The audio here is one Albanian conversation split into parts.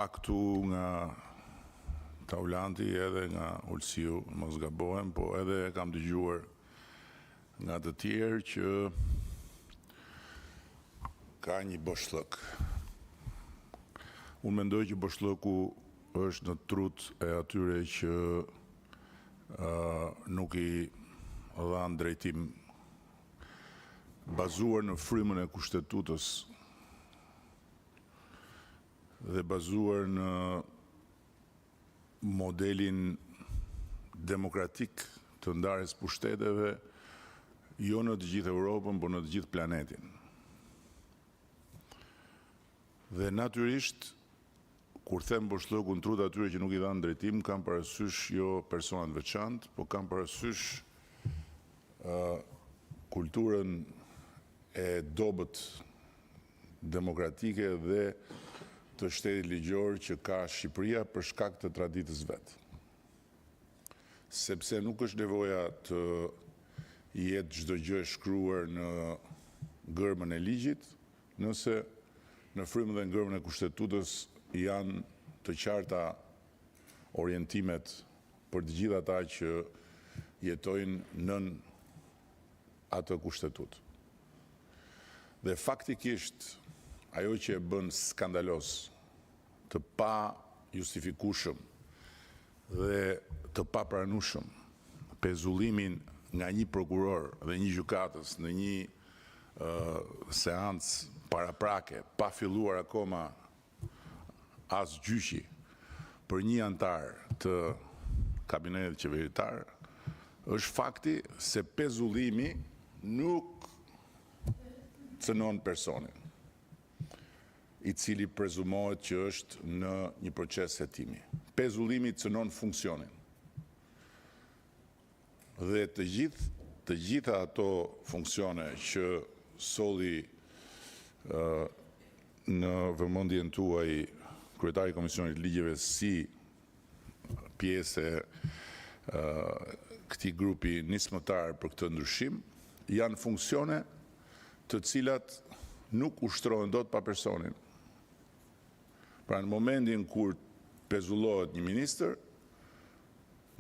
Këtu nga Taulanti edhe nga Ulsiu, mos gabohem, po edhe kam dëgjuar nga të tjerë që ka një boshllëk. Unë mendoj që boshllëku është në trut e atyre që nuk i dhanë drejtim bazuar në frymën e kushtetutës dhe bazuar në modelin demokratik të ndarjes pushteteve, jo në të gjithë Europën, por në të gjithë planetin. Dhe natyrisht, kur them boshllëku në trut atyre që nuk i dhanë drejtim, kam parasysh jo personat veçantë, po kam parasysh kulturën e dobët demokratike dhe të shtetit ligjor që ka Shqipëria për shkak të traditës vet. Sepse nuk është nevoja të jetë çdo gjë e shkruar në gërmën e ligjit, nëse në frymën dhe në gërmën e kushtetutës janë të qarta orientimet për të gjithë ata që jetojnë nën atë kushtetutë. Dhe faktikisht ajo që e bën skandalos, të pa justifikueshëm dhe të pa pranueshëm pezullimin nga një prokuror dhe një gjykatës në një seancë paraprake, pa filluar akoma as gjyqi për një antar të kabinetit qeveritar, është fakti se pezullimi nuk cënon personin, i cili prezumohet që është në një proces hetimi. Pezullimi cënon funksionin. Dhe të gjitha ato funksione që solli në vëmendjen tuaj kryetari i Komisionit Ligjeve si pjesë e këtij grupi nismëtar për këtë ndryshim, janë funksione të cilat nuk ushtrohen dot pa personin. Pra në momentin kur pezullohet një ministër,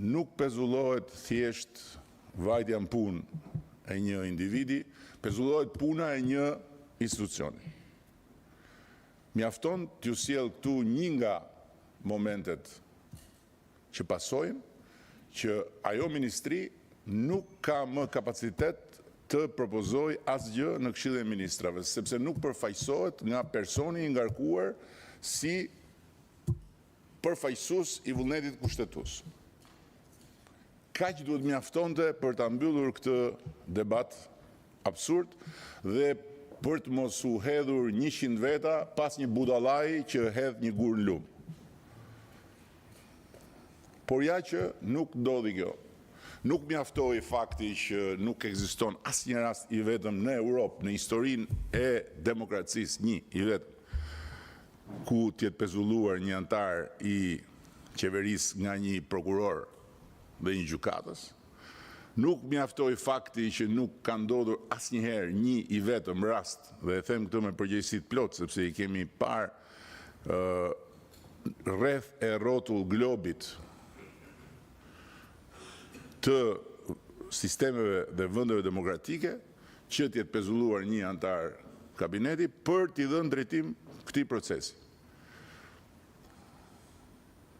nuk pezullohet thjesht vajtja në punë e një individi, pezullohet puna e një institucioni. Mjafton t'ju sjell këtu një nga momentet që pasojnë, që ajo ministri nuk ka më kapacitet të propozoj asgjë në Këshillin e Ministrave, sepse nuk përfaqësohet nga personi i ngarkuar si përfaqësues i vullnetit kushtetues. Kaq duhet mjaftonte për ta mbyllur këtë debat absurd dhe për të mos u hedhur 100 veta pas një budallaji që hedh një gur në lum. Por ja që nuk ndodhi kjo. Nuk mjaftoi fakti që nuk ekziston asnjë rast i vetëm në Europë, në historinë e demokracisë, një i vetëm, ku t'jetë pezulluar një antar i qeverisë nga një prokuror dhe një gjykatës. Nuk mjaftoi fakti që nuk ka ndodhur asnjëherë një i vetëm rast, dhe e them këtë me përgjegjësi të plotë, sepse i kemi parë rreth e rrotull globit të sistemeve dhe vendeve demokratike që t'jetë pezulluar një antar kabineti për t'i dhënë drejtim këtij procesi.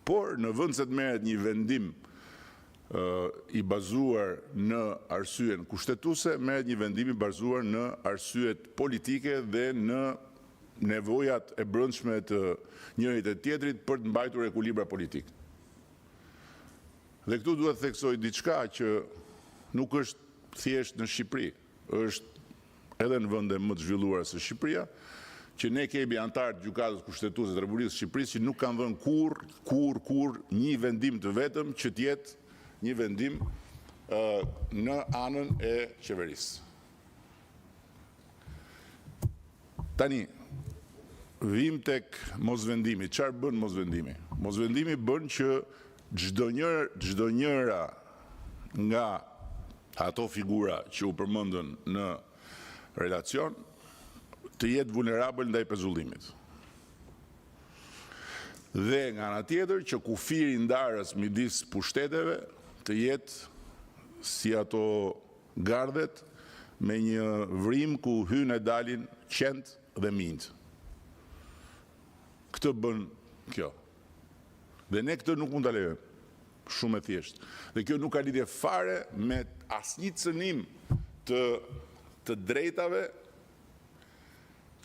Por në vend se të merret një vendim i bazuar në arsyen kushtetuese, merret një vendim i bazuar në arsyet politike dhe në nevojat e brendshme të njërit e tjetrit për të mbajtur ekuilibra politik. Dhe këtu duhet theksoj diçka që nuk është thjesht në Shqipëri, është edhe në vende më të zhvilluara se Shqipëria, që ne kemi antarë të gjykatës kushtetuese të Republikës së Shqipërisë që nuk kanë dhënë kur një vendim të vetëm që të jetë një vendim në anën e qeverisë. Tani, vim tek mosvendimi. Çfarë bën mosvendimi? Mosvendimi bën që çdo njëra nga ato figura që u përmendën në relacion të jetë vulnerabël ndaj pezullimit. Dhe nga ana tjetër që kufiri ndarës midis pushteteve të jetë si ato gardet me një vrim ku hynë e dalin qend dhe mint. Këtë bën kjo. Dhe ne këtë nuk mund ta lejojmë. Shumë e thjeshtë. Dhe kjo nuk ka lidhje fare me asnjë cënim të drejtave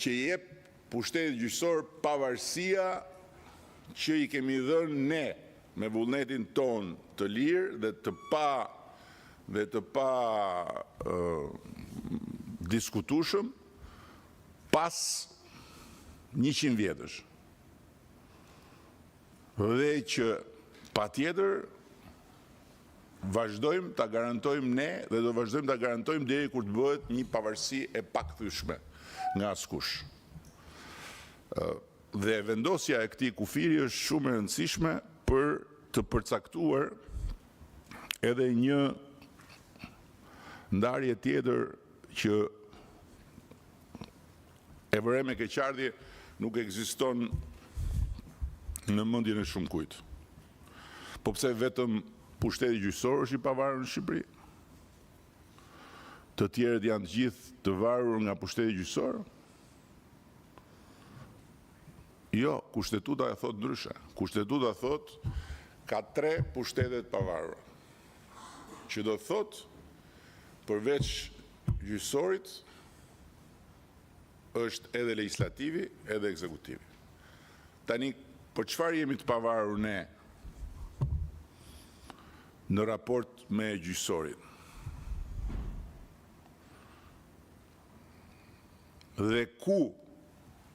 që jep pushteti gjyqësor pavarësia që i kemi dhënë ne me vullnetin ton të lirë dhe të pa diskutueshëm pas 100 vjetësh. Dhe që patjetër vazhdojmë ta garantojmë ne dhe do vazhdojmë ta garantojmë deri kur të bëhet një pavarësi e pakthyeshme nga askush. Dhe vendosja e këtij kufiri është shumë e rëndësishme për të përcaktuar edhe një ndarje tjetër që e vëre me keqardhje nuk ekziston në mendjen e shumë kujt. Po pse vetëm pushteti gjyqësor është i pavarur në Shqipëri? Të tjerët janë gjithë të varur nga pushteti gjyqësor? Jo, kushtetuta e thot ndryshe. Kushtetuta thot ka 3 pushtete të pavarura. Që do thot përveç gjyqësorit është edhe legislativi, edhe ekzekutivi. Tani, për çfarë jemi të pavarur ne në raport me gjyqësorin? Dhe ku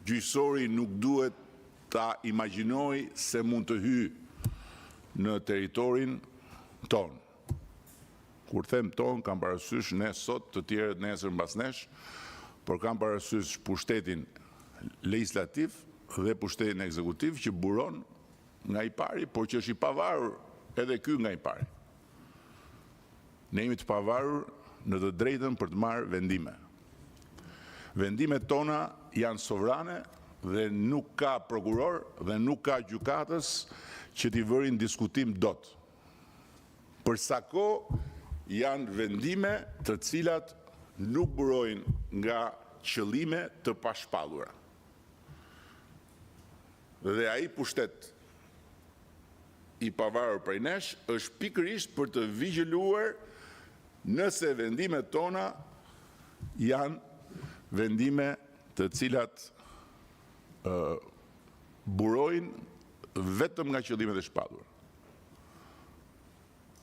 gjyqësori nuk duhet ta imagjinoj se mund të hyjë në territorin ton. Kur them ton, kam parasysh ne sot, të tjerët nesër mbas nesh, por kam parasysh pushtetin legislativ dhe pushtetin ekzekutiv që buron nga i pari, por që është i pavarur edhe ky nga i pari. Ne jemi të pavarur në të drejtën për të marrë vendime. Vendimet tona janë sovrane dhe nuk ka prokuror dhe nuk ka gjykatës që t'i vërin diskutim dot. Për sa kohë janë vendime të cilat nuk burojnë nga qëllime të pashpallura. Dhe ai pushtet i pavarur prej nesh është pikërisht për të vigjiluar nëse vendimet tona janë vendime të cilat burojnë vetëm nga qëllimet e shpallura.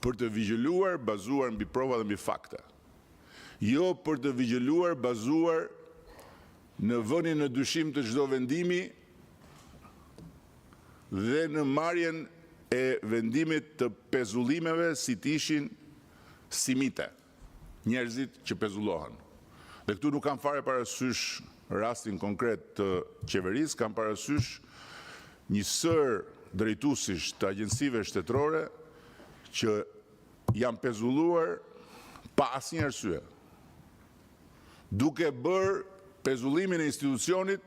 Për të vigjiluar bazuar mbi prova dhe mbi fakte. Jo për të vigjiluar bazuar në vënien në dyshim të çdo vendimi dhe në marrjen e vendimit të pezullimeve si të ishin simite, njerëzit që pezullohen. Dhe këtu nuk kam fare parasysh rastin konkret të qeverisë, kam parasysh një sër drejtuesish të agjensive shtetërore që janë pezulluar pa asnjë arsye. Duke bërë pezullimin e institucionit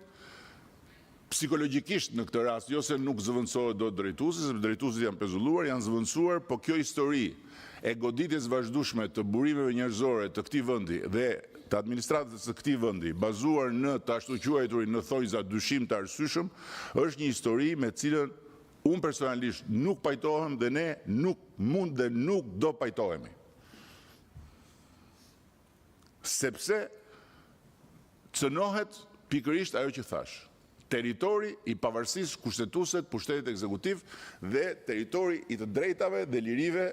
psikologjikisht në këtë rast, jo se nuk zëvendësohet dot drejtuesi, sepse drejtuesit janë pezulluar, janë zëvendësuar, po kjo histori e goditjes vazhdueshme të burimeve njerëzore të këtij vendi dhe të administratës së këtij vendi, bazuar në të ashtu quajturin në thojza dyshim të arsyeshëm, është një histori me cilën unë personalisht nuk pajtohem dhe ne nuk mund dhe nuk do pajtohemi. Sepse cënohet pikërisht ajo që thash. Territori i pavarësisë kushtetuese të pushtetit ekzekutiv dhe territori i të drejtave dhe lirive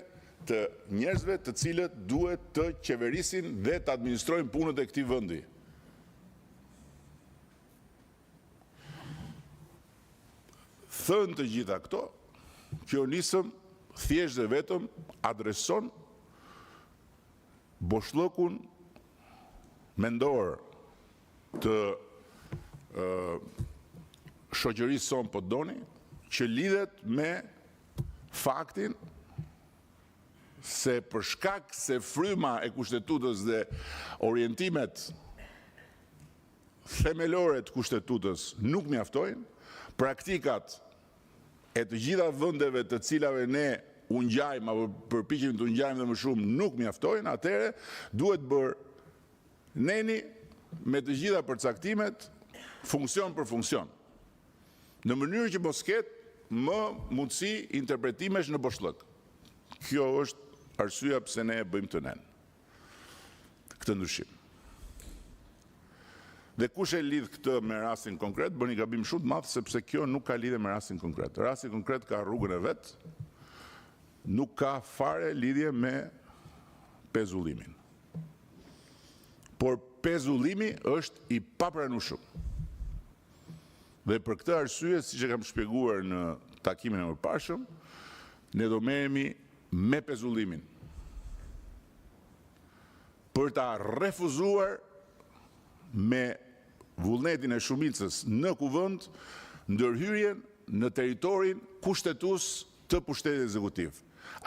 të njerëzve të cilët duhet të qeverisin dhe të administrojnë punët e këtij vendi. Thënë të gjitha këto, kjo nisëm thjesht dhe vetëm adreson boshllëkun mendor të shoqërisë son po doni, që lidhet me faktin se për shkak se fryma e kushtetutës dhe orientimet themelore të kushtetutës nuk mjaftojnë, praktikat e të gjitha vendeve të cilave ne u ngjajmë apo përpiqemi të ngjajmë dhe më shumë nuk mjaftojnë, atëherë duhet bërë neni me të gjitha përcaktimet funksion për funksion, në mënyrë që mos ketë më mundësi interpretimesh në boshllëk. Kjo është arsyeja pse ne e bëjmë të nenë këtë ndryshim. Dhe kush e lidh këtë me rastin konkret, bën një gabim shumë të madh, sepse kjo nuk ka lidhje me rastin konkret. Rasti konkret ka rrugën e vet, nuk ka fare lidhje me pezullimin. Por pezullimi është i papranueshëm. Dhe për këtë arsye, siç e kam shpjeguar në takimin e mëparshëm, ne do merremi me pezullimin për ta refuzuar me vullnetin e shumicës në kuvend ndërhyrjen në territorin kushtetues të pushtetit ekzekutiv.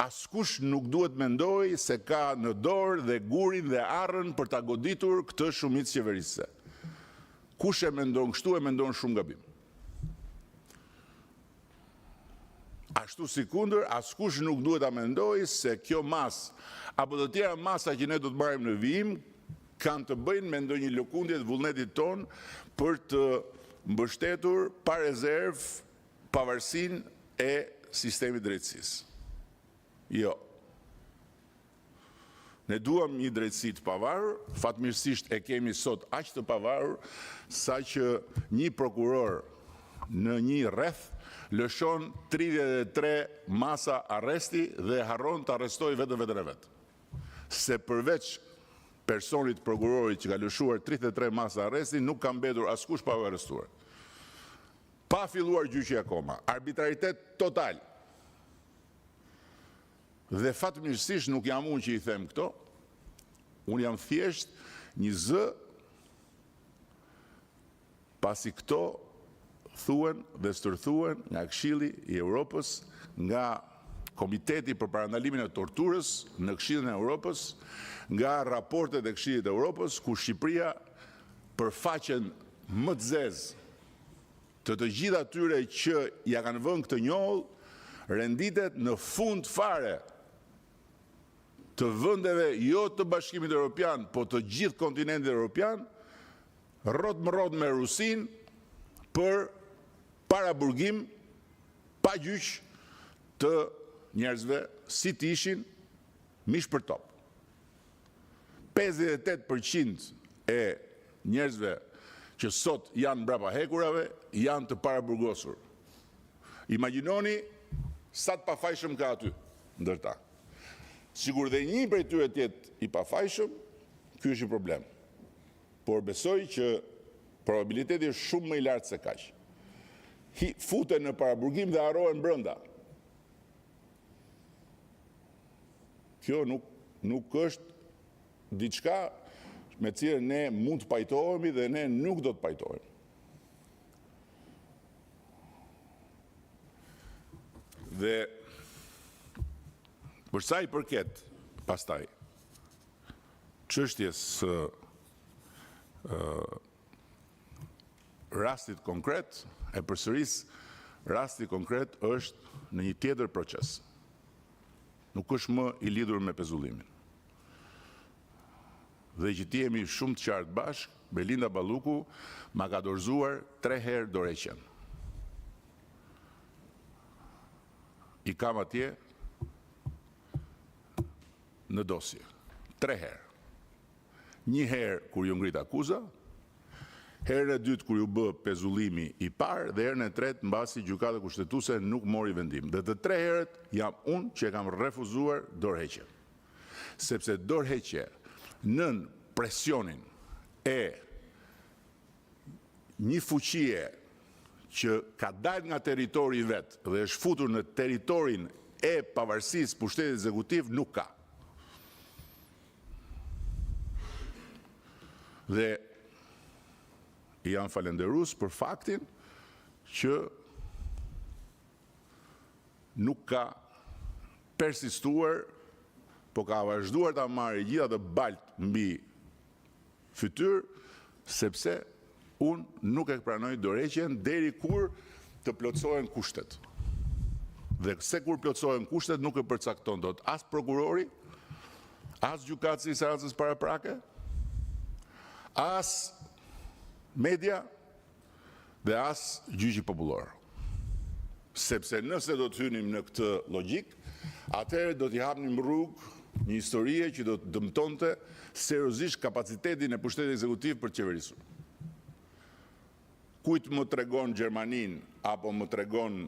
Askush nuk duhet mendoj se ka në dorë dhe gurin dhe arrën për ta goditur këtë shumicë qeverisëse. Kush e mendon kështu e mendon shumë gabim. Ashtu sikundër, askush nuk duhet ta mendoj se kjo masë apo të tjera masa që ne do të marrim në vijim kanë të bëjnë me ndonjë lëkundje të vullnetit ton për të mbështetur pa rezervë pavarësinë e sistemit drejtësisë. Jo. Ne duam një drejtësi të pavarur, fatmirësisht e kemi sot aq të pavarur sa që një prokuror në një rreth lëshon 33 masa arresti dhe harron të arrestojë vetën e vet. Se përveç personit prokurorit që ka lëshuar 33 masa arresti, nuk ka mbetur askush pa u arrestuar. Pa filluar gjyqja akoma, arbitraritet total. Dhe fatmirësisht nuk jam unë që i them këto, unë jam thjesht një zë, pasi këto thuen dhe stërthuen nga Këshilli i Europës, nga Komiteti për parandalimin e torturës në Këshillin e Europës, nga raportet e Këshillit të Europës, ku Shqipëria për faqen më të zezë të gjitha atyre që ja kanë vënë këtë njohull, renditet në fund fare të vendeve jo të Bashkimit Evropian, po të gjithë kontinentit evropian, rrot më rrot me Rusin për paraburgim pa gjyq të njerëzve si të ishin mish për top. 58% e njerëzve që sot janë mbrapa hekurave janë të paraburgosur. Imagjinoni sa të pafajshëm ka aty ndërta. Sigur dhe një prej tyre të jetë i pafajshëm, ky është i problem. Por besoj që probabiliteti është shumë më i lartë se kaq. Futen në paraburgim dhe harrohen brenda. Kjo nuk është diçka me cilën ne mund të pajtohemi dhe ne nuk do të pajtohemi. Dhe për sa i përket pastaj çështjes së rastit konkret, e përsëris, rasti konkret është në një tjetër proces. Nuk është më i lidhur me pezullimin. Dhe që ti jemi shumë të qartë bashkë, Belinda Balluku ma ka dorëzuar 3 herë dorëheqjen. I kam atje në dosje. 3 herë. Një herë kur ju ngrit akuza, herën e dytë kur ju bë pezullimi i parë dhe herën e tretë mbasi gjykata kushtetuese nuk mori vendim. Dhe të 3 herët jam unë që e kam refuzuar dorëheqjen. Sepse dorëheqje nën presionin e një fuqie që ka dalë nga territori i vet dhe është futur në territorin e pavarësisë pushtetit ekzekutiv nuk ka. Dhe jam falenderues për faktin që nuk ka persistuar, po ka vazhduar ta marrë gjitha të balt mbi fytyrë, sepse unë nuk e pranoj dorëheqjen deri kur të plotësohen kushtet. Dhe se kur plotësohen kushtet nuk e përcakton dot as prokurori, as gjykatësi i seancës paraprake, as media dhe as gjyqi popullor. Sepse nëse do të hynim në këtë logjik, atëherë do t'i hapnim rrugë një historie që do të dëmtonte seriozisht kapacitetin e pushtetit ekzekutiv për të qeverisur. Kujt më tregon Gjermaninë apo më tregon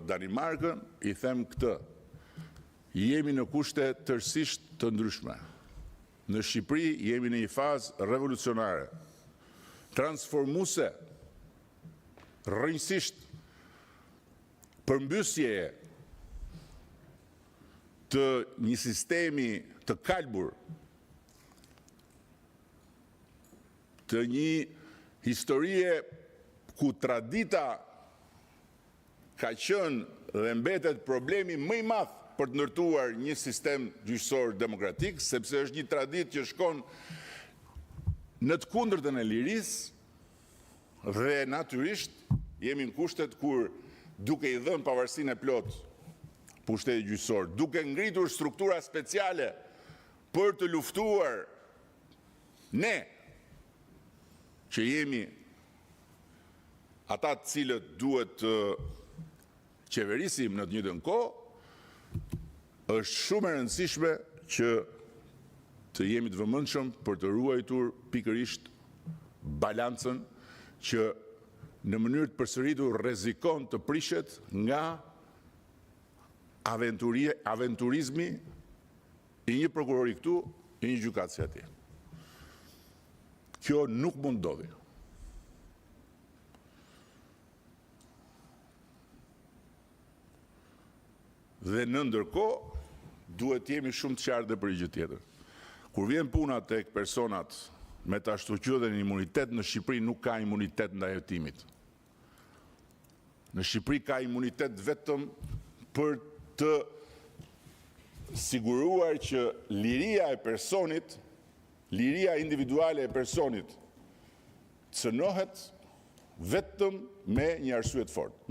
Danimarkën, i them këtë. Jemi në kushte tërësisht të ndryshme. Në Shqipëri jemi në një fazë revolucionare, transformuese, rrënjësisht përmbysje të një sistemi të kalbur, të një historie ku tradita ka qenë dhe mbetet problemi më i madh për të ndërtuar një sistem gjyqësor demokratik, sepse është një traditë që shkon në të kundërtën e lirisë dhe natyrisht jemi në kushtet kur duke i dhënë pavarësinë e plot pushtetit gjyqësor, duke ngritur struktura speciale për të luftuar ne që jemi ata të cilët duhet të qeverisim në të njëjtën kohë, është shumë e rëndësishme që të jemi të vëmendshëm për të ruajtur pikërisht balancën që në mënyrë të përsëritur rrezikon të prishet nga aventurizmi i një prokurori këtu, i një gjykatësi atje. Kjo nuk mund ndodhi. Dhe në ndërkohë, duhet jemi shumë të qartë dhe për gjë tjetër. Kur vjen puna tek personat me të ashtu quajtur imunitet, në Shqipëri nuk ka imunitet ndaj hetimit. Në Shqipëri ka imunitet vetëm për të siguruar që liria e personit, liria individuale e personit cënohet vetëm me një arsye të fortë.